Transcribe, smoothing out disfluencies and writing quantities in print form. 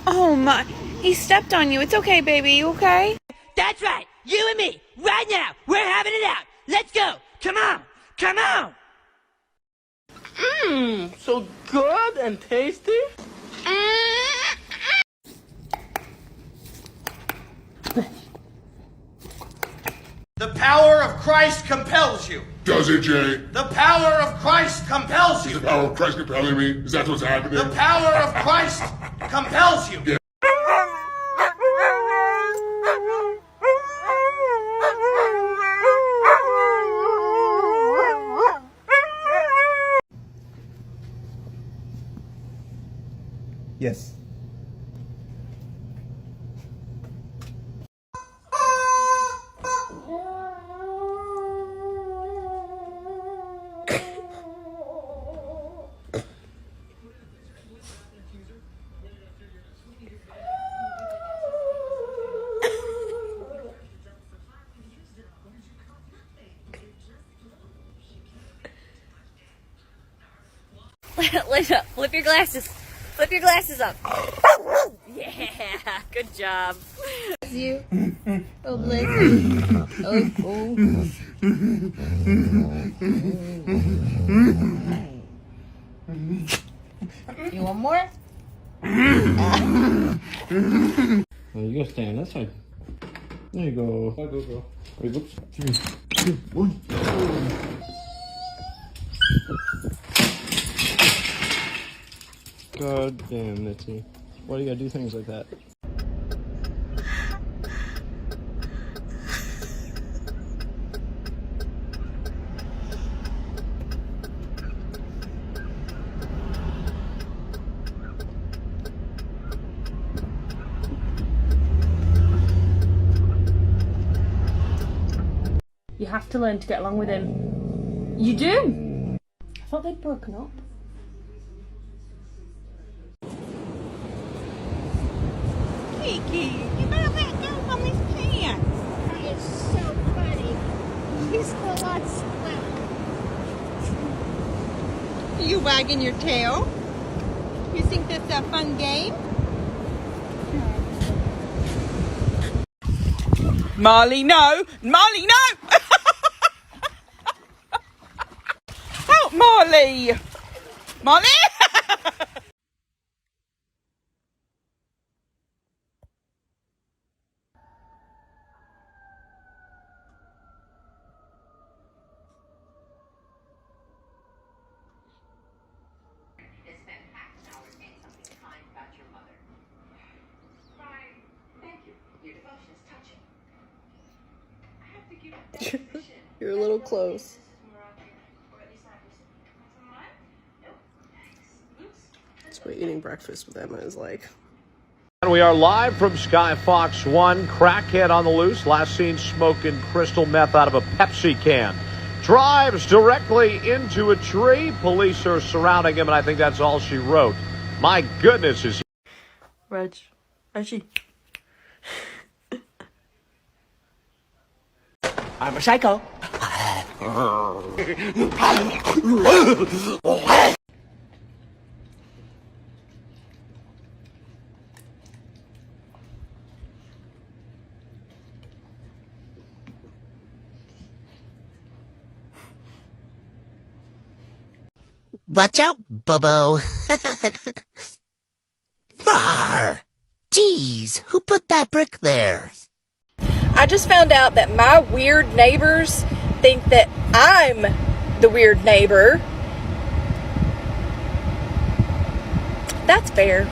Oh my, he stepped on you. It's okay, baby. You okay? That's right. You and me. Right now. We're having it out. Let's go. Come on. Come on. Mmm, so good and tasty. The power of Christ compels you. Does it, Jay? The power of Christ compels Is you. the power of Christ compelling me? Is that what's happening? The power of Christ compels you. Yeah. Yes. Linda, flip your glasses. Flip your glasses up. Yeah, good job. You. Oh, bless you. Oh, oh. You want more? Well, you gotta stay on that side. There you go. Go, go, go. Wait, oops. 3, 2, 1. God damn, Mitzi. Why do you gotta do things like that? You have to learn to get along with him. You do? I thought they'd broken up. Kiki, you better let go of his pants. That is so funny. He's a lot slimmer. You wagging your tail? You think that's a fun game? Molly, no! Molly, no! Help, Molly! Molly! You're a little close. That's what eating breakfast with Emma is like. And we are live from Sky Fox 1. Crackhead on the loose. Last seen smoking crystal meth out of a Pepsi can. Drives directly into a tree. Police are surrounding him, and I think that's all she wrote. My goodness, is he... Reggie. I'm a psycho. Watch out, Bobo. Rawr! Jeez, who put that brick there? I just found out that my weird neighbors think that I'm the weird neighbor. That's fair.